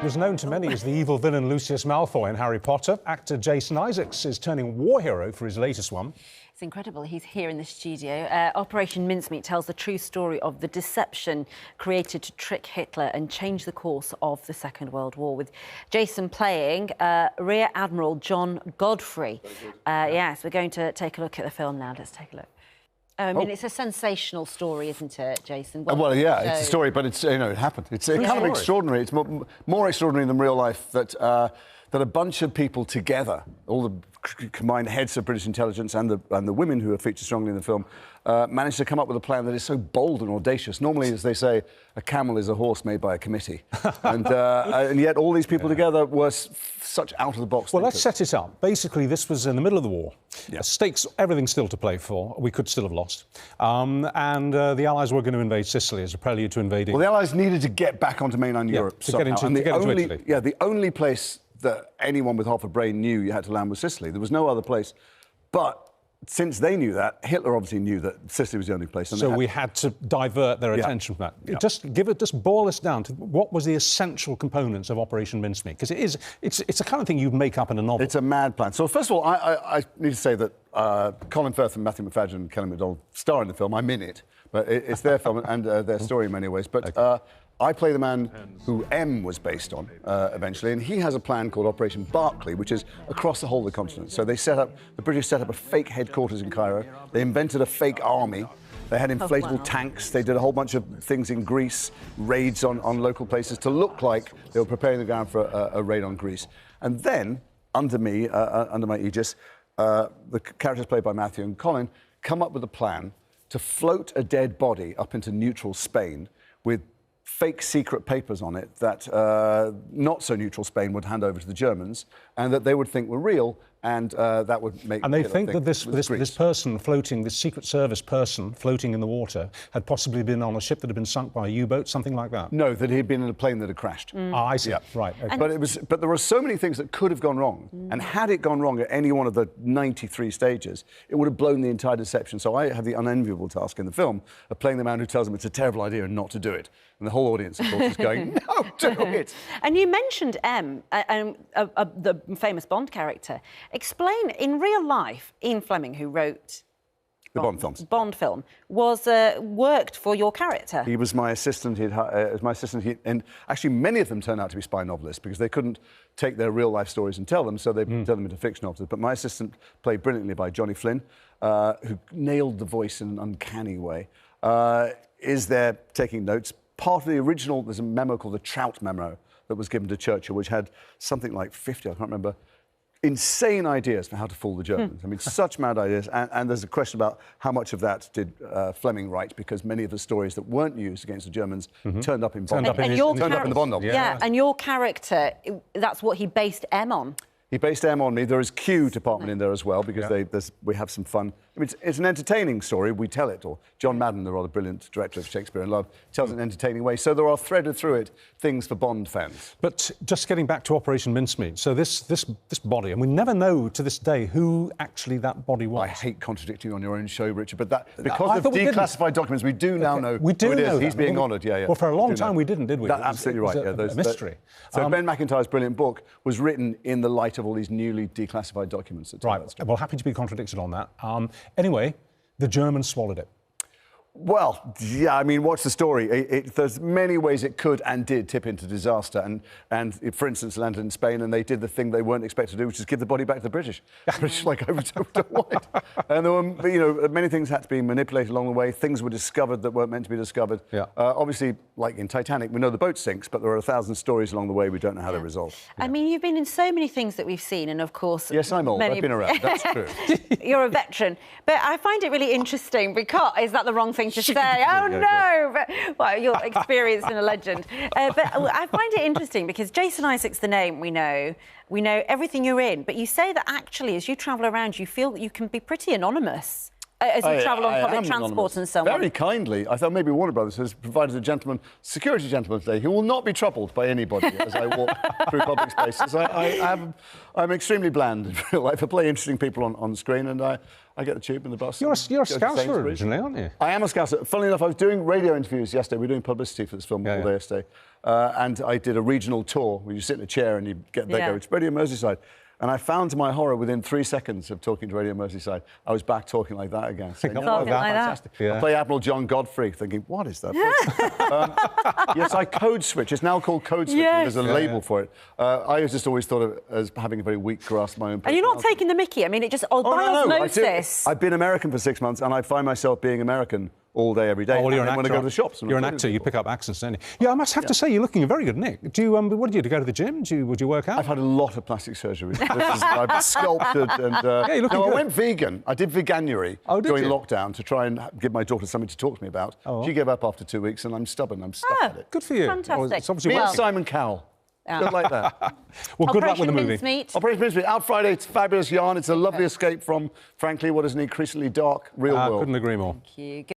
was known to many as the evil villain Lucius Malfoy in Harry Potter. Actor Jason Isaacs is turning war hero for his latest one. It's incredible. He's here in the studio. Operation Mincemeat tells the true story of the deception created to trick Hitler and change the course of the Second World War, with Jason playing Rear Admiral John Godfrey. Yes, we're going to take a look at the film now. Let's take a look. I mean, it's a sensational story, isn't it, Jason? Well, yeah, it's a story, but it's, you know, it happened. It's kind of extraordinary. It's more extraordinary than real life that a bunch of people together, all the combined heads of British intelligence and the women who are featured strongly in the film, managed to come up with a plan that is so bold and audacious. Normally, as they say, a camel is a horse made by a committee. And yet all these people together were such out-of-the-box Well, let's set it up. Basically, this was in the middle of the war. Yeah. Stakes, everything still to play for. We could still have lost. The Allies were going to invade Sicily as a prelude to invading... Well, the Allies needed to get back onto mainland Europe. To get into Italy. Yeah, the only place that anyone with half a brain knew you had to land was Sicily. There was no other place. But since they knew that, Hitler obviously knew that Sicily was the only place. And so we had to divert their attention from that. Yeah. Just boil us down to what was the essential components of Operation Mincemeat, because it's a kind of thing you'd make up in a novel. It's a mad plan. So first of all, I need to say that Colin Firth and Matthew McFadden and Kelly MacDonald star in the film. I'm in it, but it's their film and their story in many ways. But okay. I play the man who M was based on, eventually, and he has a plan called Operation Barclay, which is across the whole of the continent. So the British set up a fake headquarters in Cairo. They invented a fake army. They had inflatable tanks. They did a whole bunch of things in Greece, raids on local places to look like they were preparing the ground for a raid on Greece. And then, under me, under my aegis, the characters played by Matthew and Colin come up with a plan to float a dead body up into neutral Spain with fake secret papers on it that not-so-neutral Spain would hand over to the Germans and that they would think were real, and that would make... And they think that this person floating, this Secret Service person floating in the water, had possibly been on a ship that had been sunk by a U-boat, something like that? No, that he'd been in a plane that had crashed. Ah, I see. Yeah. Right. Okay. But there were so many things that could have gone wrong, and had it gone wrong at any one of the 93 stages, it would have blown the entire deception. So I had the unenviable task in the film of playing the man who tells them it's a terrible idea and not to do it. And the whole audience, of course, is going, no, do it! And you mentioned M, the famous Bond character. Explain, in real life, Ian Fleming, who wrote... The Bond films. Bond film, was worked for your character. He was my assistant. And actually, many of them turned out to be spy novelists because they couldn't take their real-life stories and tell them, so they turned them into fiction novels. But my assistant, played brilliantly by Johnny Flynn, who nailed the voice in an uncanny way, is there taking notes. Part of the original, there's a memo called the Trout Memo that was given to Churchill, which had something like 50, I can't remember, insane ideas for how to fool the Germans. I mean, such mad ideas. And there's a question about how much of that did Fleming write, because many of the stories that weren't used against the Germans turned up in Bond. Turned up in the Bond novel. Yeah, and your character, that's what he based M on. He based M on me. There is Q department in there as well, because we have some fun. I mean, it's an entertaining story. We tell it, or John Madden, the rather brilliant director of Shakespeare in Love, tells it in an entertaining way. So there are threaded through it things for Bond fans. But just getting back to Operation Mincemeat, so this body, and we never know to this day who actually that body was. I hate contradicting on your own show, Richard, but that because of declassified documents, we do now know who it is. He's being honoured, yeah. Well, for a long time we didn't, did we? That's absolutely right, yeah. A mystery. So Ben McIntyre's brilliant book was written in the light of all these newly declassified documents. Right, well, happy to be contradicted on that. Anyway, the Germans swallowed it. Well, yeah, I mean, what's the story? There's many ways it could and did tip into disaster. And it, for instance, landed in Spain, and they did the thing they weren't expected to do, which is give the body back to the British. The British, like, don't want it. And there were, you know, many things had to be manipulated along the way. Things were discovered that weren't meant to be discovered. Yeah. Obviously, like in Titanic, we know the boat sinks, but there are 1,000 stories along the way we don't know how they're resolved. I mean, you've been in so many things that we've seen, and of course... Yes, I'm old. I've been around. That's true. You're a veteran. But I find it really interesting because... Is that the wrong thing to say? Oh, no! But, well, you're experienced and a legend. But I find it interesting because Jason Isaacs, the name we know everything you're in, but you say that actually, as you travel around, you feel that you can be pretty anonymous. As you travel on public transport and so on? Very kindly. I thought maybe Warner Brothers has provided a security gentleman today who will not be troubled by anybody as I walk through public spaces. I'm extremely bland in real life. I play interesting people on screen, and I get the tube and the bus. You're a Scouser originally, aren't you? I am a Scouser. Funnily enough, I was doing radio interviews yesterday. We were doing publicity for this film all day yesterday. And I did a regional tour where you sit in a chair and you get there, go, it's Radio Merseyside. And I found, to my horror, within 3 seconds of talking to Radio Merseyside, I was back talking like that again. Saying, talking like fantastic. that. I play Admiral John Godfrey, thinking, what is that? Yes, I code switch. It's now called code switching. Yes. There's a label for it. I just always thought of it as having a very weak grasp of my own personality. Are you not taking the mickey? I mean, it just, by osmosis. I've been American for 6 months, and I find myself being American all day, every day. Oh, well, you're an actor. When I go to the shops. You're an actor. You pick up accents, don't you? Yeah, I must have to say, you're looking a very good Nick. Do you? What do you do? Go to the gym? Would you work out? I've had a lot of plastic surgery. I've sculpted and. Yeah, you're looking good. I went vegan. I did veganuary during lockdown to try and give my daughter something to talk to me about. Oh. She gave up after 2 weeks, and I'm stubborn. I'm stuck at it. Good for you. Fantastic. Well, it's obviously Me and Simon Cowell. Good like that. Well, good luck with the movie. Mincemeat. Operation Mincemeat out Friday. It's a fabulous yarn. It's a lovely escape from, frankly, what is an increasingly dark real world. Couldn't agree more. Thank you.